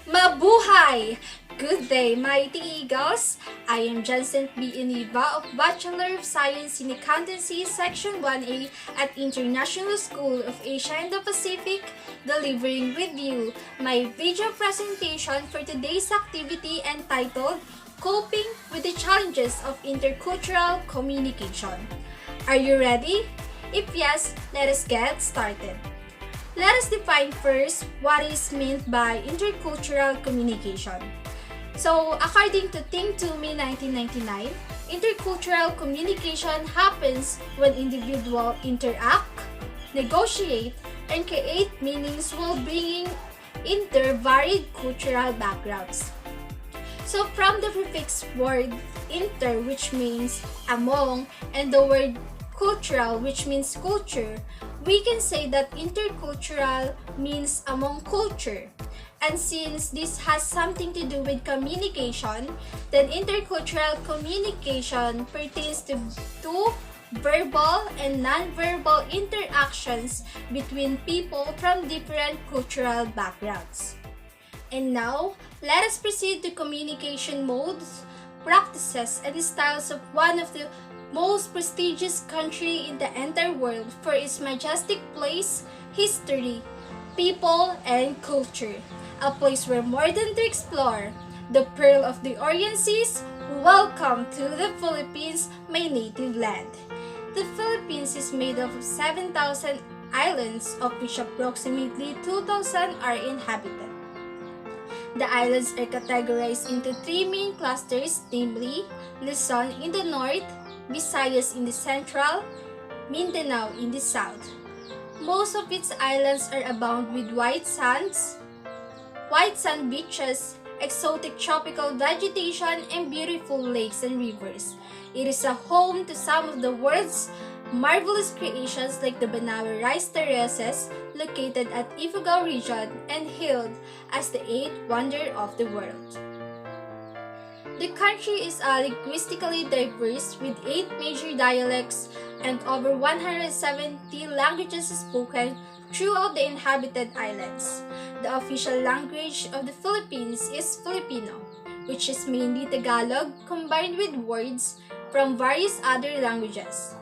Mabuhay! Good day, mighty eagles! I am Jencent B. Eniva of Bachelor of Science in Accountancy Section 1A at International School of Asia and the Pacific, delivering with you my video presentation for today's activity entitled Coping with the Challenges of Intercultural Communication. Are you ready? If yes, let us get started. Let us define first what is meant by intercultural communication. So, according to Think To Me 1999, intercultural communication happens when individuals interact, negotiate, and create meanings while bringing in their varied cultural backgrounds. So, from the prefix word inter, which means among, and the word cultural, which means culture, we can say that intercultural means among culture. And since this has something to do with communication, then intercultural communication pertains to verbal and non-verbal interactions between people from different cultural backgrounds. And now, let us proceed to communication modes, practices, and styles of one of the most prestigious country in the entire world for its majestic place, history, people, and culture. A place where more than to explore. The Pearl of the Orient Seas, welcome to the Philippines, my native land. The Philippines is made up of 7,000 islands, of which approximately 2,000 are inhabited. The islands are categorized into three main clusters, namely Luzon in the north, Visayas in the central, Mindanao in the south. Most of its islands are abound with white sand beaches, exotic tropical vegetation, and beautiful lakes and rivers. It is a home to some of the world's marvelous creations like the Banawe rice terraces located at Ifugao region and hailed as the eighth wonder of the world. The country is linguistically diverse with 8 major dialects and over 170 languages spoken throughout the inhabited islands. The official language of the Philippines is Filipino, which is mainly Tagalog combined with words from various other languages.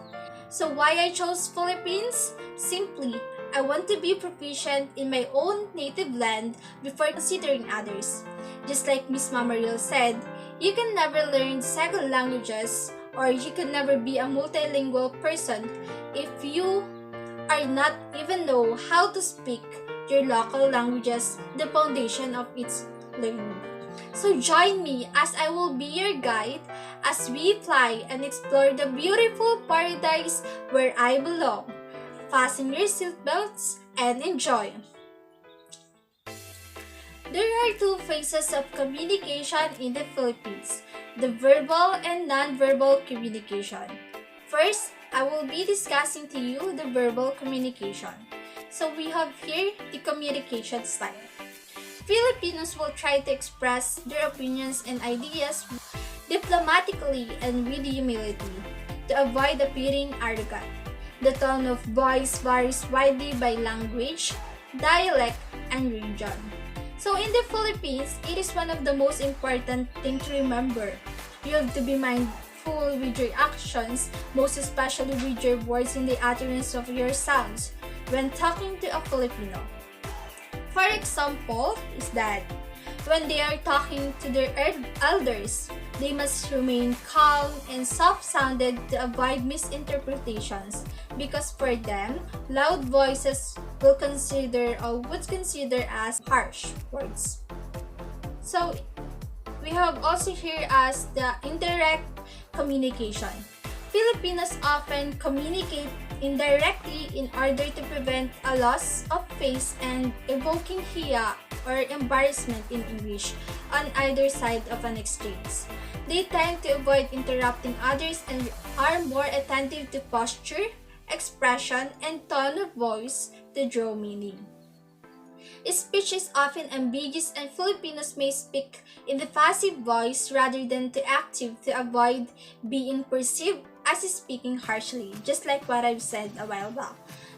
So why I chose Philippines? Simply, I want to be proficient in my own native land before considering others. Just like Miss Mamaril said, you can never learn second languages or you can never be a multilingual person if you are not even know how to speak your local languages, the foundation of its learning. So join me as I will be your guide as we fly and explore the beautiful paradise where I belong. Fasten your seatbelts and enjoy. There are two phases of communication in the Philippines, the verbal and non-verbal communication. First, I will be discussing to you the verbal communication. So we have here the communication style. Filipinos will try to express their opinions and ideas diplomatically and with humility to avoid appearing arrogant. The tone of voice varies widely by language, dialect, and region. So in the Philippines, it is one of the most important things to remember. You have to be mindful with your actions, most especially with your words and the utterance of your sounds when talking to a Filipino. For example, is that when they are talking to their elders, they must remain calm and soft-sounded to avoid misinterpretations because for them, loud voices would consider as harsh words. So, we have also here as the indirect communication. Filipinos often communicate indirectly in order to prevent a loss of face and evoking hiya or embarrassment in English on either side of an exchange. They tend to avoid interrupting others and are more attentive to posture, expression, and tone of voice to draw meaning. Speech is often ambiguous and Filipinos may speak in the passive voice rather than to active to avoid being perceived as speaking harshly, just like what I've said a while back.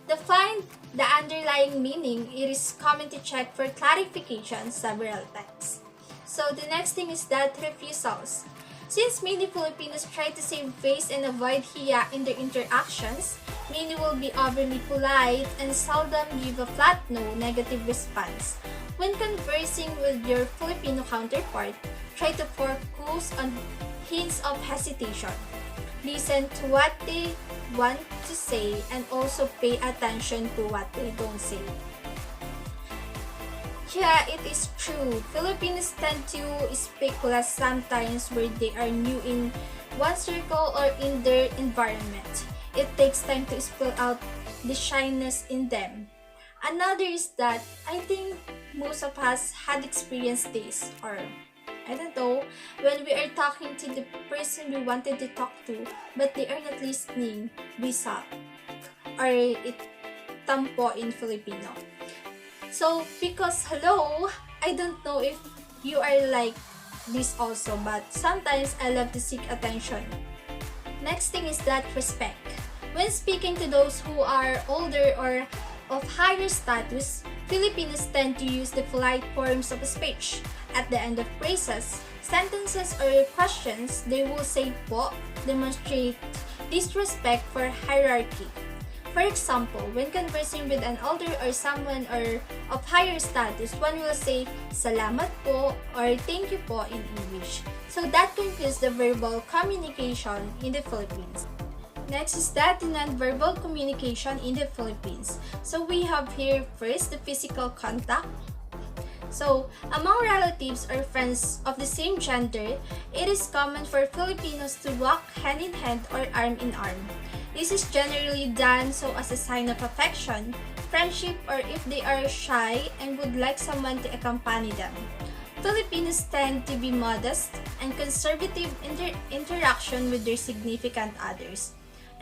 To find the underlying meaning, it is common to check for clarification several times. So the next thing is that refusals. Since many Filipinos try to save face and avoid hiya in their interactions, many will be overly polite and seldom give a flat no negative response. When conversing with your Filipino counterpart, try to focus on hints of hesitation. Listen to what they want to say and also pay attention to what they don't say. Yeah, it is true. Filipinos tend to speak less sometimes where they are new in one circle or in their environment. It takes time to spill out the shyness in them. Another is that I think most of us had experienced this, or I don't know, when we are talking to the person we wanted to talk to but they are not listening, we suck. Or it tampo in Filipino. So, because hello, I don't know if you are like this also, but sometimes I love to seek attention. Next thing is that respect. When speaking to those who are older or of higher status, Filipinos tend to use the polite forms of speech. At the end of phrases, sentences, or questions, they will say po, demonstrate disrespect for hierarchy. For example, when conversing with an older or someone or of higher status, one will say salamat po or thank you po in English. So that concludes the verbal communication in the Philippines. Next is that the non-verbal communication in the Philippines. So we have here first the physical contact. So, among relatives or friends of the same gender, it is common for Filipinos to walk hand in hand or arm in arm. This is generally done so as a sign of affection, friendship, or if they are shy and would like someone to accompany them. Filipinos tend to be modest and conservative in their interaction with their significant others.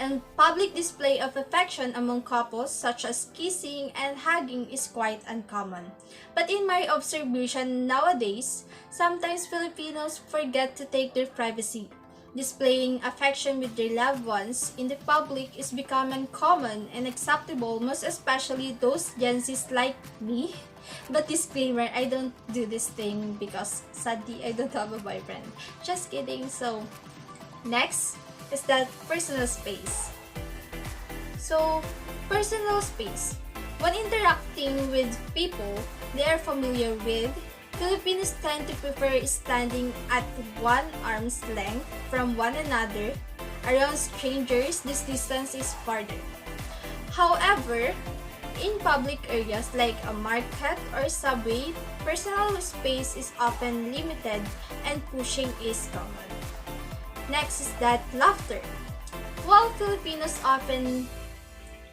And public display of affection among couples such as kissing and hugging is quite uncommon. But in my observation nowadays, sometimes Filipinos forget to take their privacy. Displaying affection with their loved ones in the public is becoming common and acceptable, most especially those Gen Zs like me. But disclaimer, I don't do this thing because sadly I don't have a boyfriend. Just kidding. So, next is that personal space. So, personal space. When interacting with people they are familiar with, Filipinos tend to prefer standing at one arm's length from one another. Around strangers, this distance is farther. However, in public areas like a market or subway, personal space is often limited and pushing is common. Next is that laughter. While Filipinos often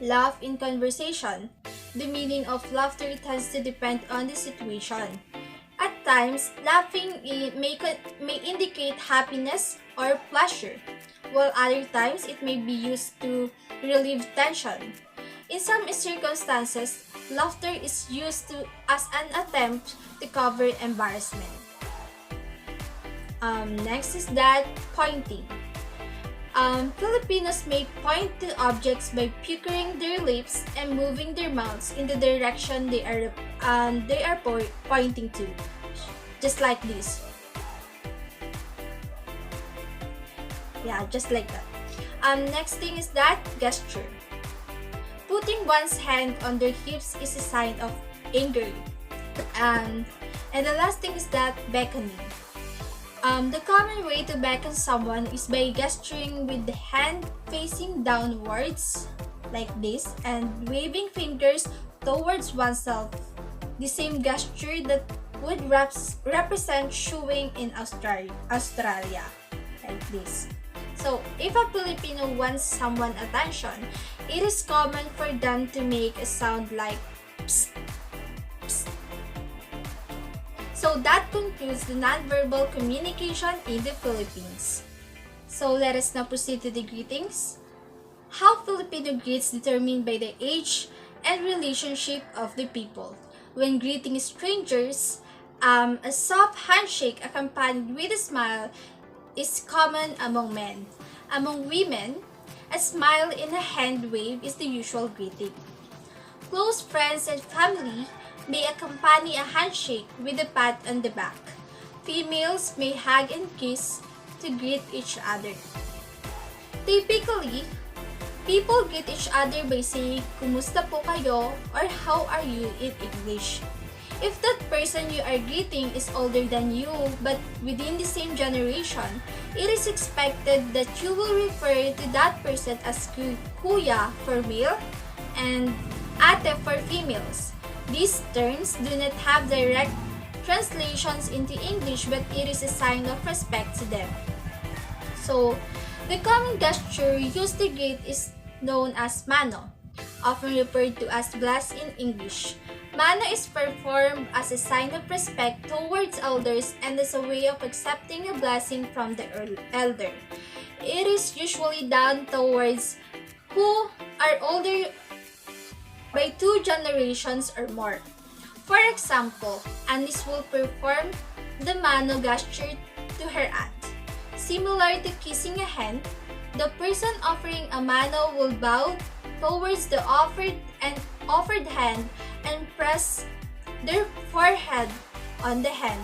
laugh in conversation, the meaning of laughter tends to depend on the situation. At times, laughing may indicate happiness or pleasure, while other times it may be used to relieve tension. In some circumstances, laughter is used as an attempt to cover embarrassment. Next is that pointing. Filipinos may point to objects by puckering their lips and moving their mouths in the direction they are pointing to, just like this. Yeah, just like that. Next thing is that gesture. Putting one's hand on their hips is a sign of anger. And the last thing is that beckoning. The common way to beckon someone is by gesturing with the hand facing downwards, like this, and waving fingers towards oneself. The same gesture that would represent shooing in Australia, like this. So, if a Filipino wants someone's attention, it is common for them to make a sound like psst, psst. So that concludes the nonverbal communication in the Philippines. So let us now proceed to the greetings. How Filipino greets determined by the age and relationship of the people. When greeting strangers, a soft handshake accompanied with a smile is common among men. Among women, a smile and a hand wave is the usual greeting. Close friends and family may accompany a handshake with a pat on the back. Females may hug and kiss to greet each other. Typically, people greet each other by saying, "Kumusta po kayo?" or "How are you?" in English. If that person you are greeting is older than you but within the same generation, it is expected that you will refer to that person as kuya for male and ate for females. These terms do not have direct translations into English, but it is a sign of respect to them. So, the common gesture used to greet is known as mano, often referred to as bless in English. Mano is performed as a sign of respect towards elders and as a way of accepting a blessing from the elder. It is usually done towards who are older by 2 generations or more. For example, Anis will perform the mano gesture to her aunt. Similar to kissing a hand, the person offering a mano will bow towards the offered hand and press their forehead on the hand.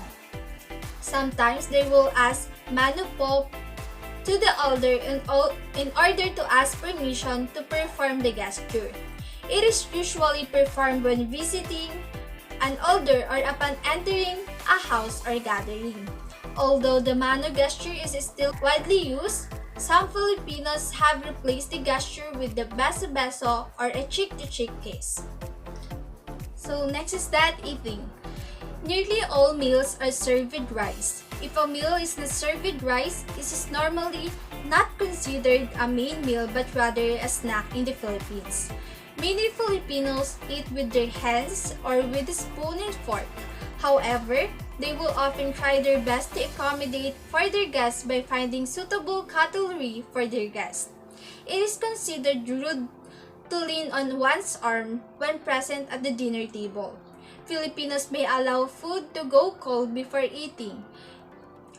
Sometimes they will ask mano po to the elder in order to ask permission to perform the gesture. It is usually performed when visiting an elder or upon entering a house or gathering. Although the mano gesture is still widely used, some Filipinos have replaced the gesture with the beso-beso or a cheek-to-cheek kiss. So next is that eating. Nearly all meals are served with rice. If a meal is not served with rice, it is normally not considered a main meal but rather a snack in the Philippines. Many Filipinos eat with their hands or with a spoon and fork. However, they will often try their best to accommodate for their guests by finding suitable cutlery for their guests. It is considered rude to lean on one's arm when present at the dinner table. Filipinos may allow food to go cold before eating,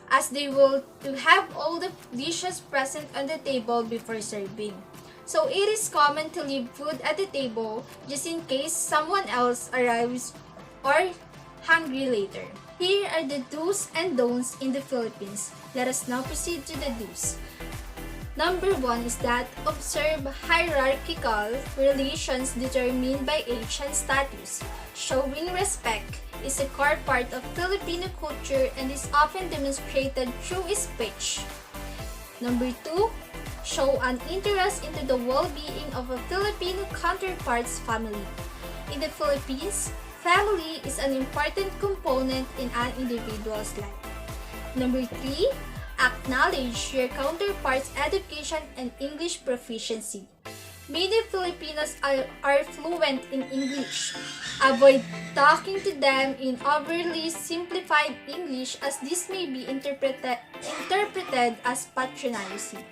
as they will to have all the dishes present on the table before serving. So it is common to leave food at the table just in case someone else arrives or hungry later. Here are the do's and don'ts in the Philippines. Let us now proceed to the do's. Number 1 is that observe hierarchical relations determined by age and status. Showing respect is a core part of Filipino culture and is often demonstrated through speech. Number 2, show an interest into the well-being of a Filipino counterpart's family. In the Philippines, family is an important component in an individual's life. Number 3, acknowledge your counterpart's education and English proficiency. Many Filipinos are fluent in English. Avoid talking to them in overly simplified English as this may be interpreted as patronizing.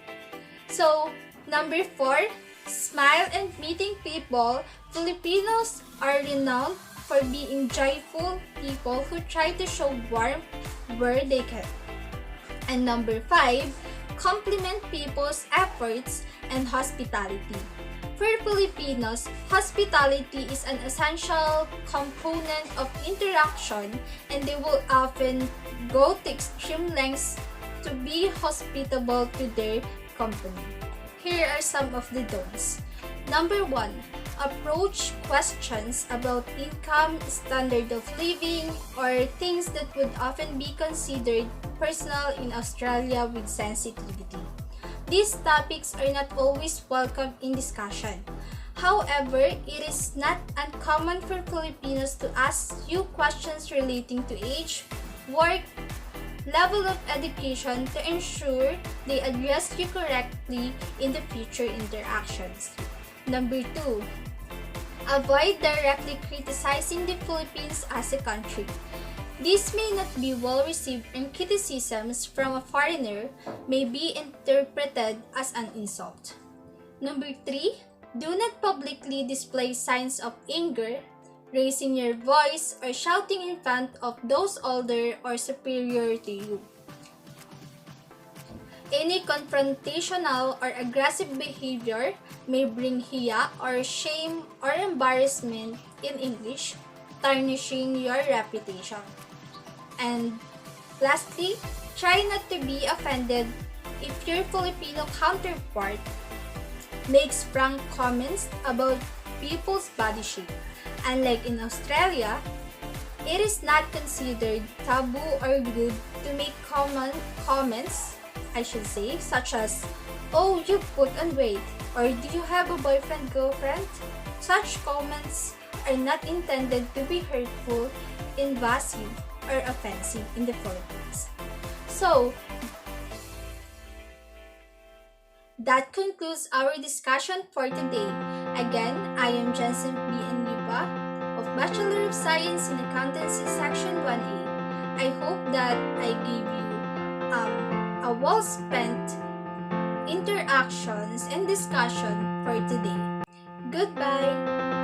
So, number 4, smile and meeting people. Filipinos are renowned for being joyful people who try to show warmth where they can. And number 5, compliment people's efforts and hospitality. For Filipinos, hospitality is an essential component of interaction and they will often go to extreme lengths to be hospitable to their company. Here are some of the don'ts. Number 1, approach questions about income, standard of living, or things that would often be considered personal in Australia with sensitivity. These topics are not always welcome in discussion. However, it is not uncommon for Filipinos to ask you questions relating to age, work, level of education to ensure they address you correctly in the future interactions. Number 2, avoid directly criticizing the Philippines as a country. This may not be well received and criticisms from a foreigner may be interpreted as an insult. Number 3, do not publicly display signs of anger, raising your voice, or shouting in front of those older or superior to you. Any confrontational or aggressive behavior may bring hiya or shame or embarrassment in English, tarnishing your reputation. And lastly, try not to be offended if your Filipino counterpart makes frank comments about people's body shape. Unlike in Australia, it is not considered taboo or rude to make common comments, such as, "Oh, you put on weight," or "Do you have a boyfriend, girlfriend?" Such comments are not intended to be hurtful, invasive, or offensive in the Philippines. So, that concludes our discussion for today. Again, I am Jencent B. Eniva of Bachelor of Science in Accountancy Section 1A. I hope that I gave you a well-spent interactions and discussion for today. Goodbye!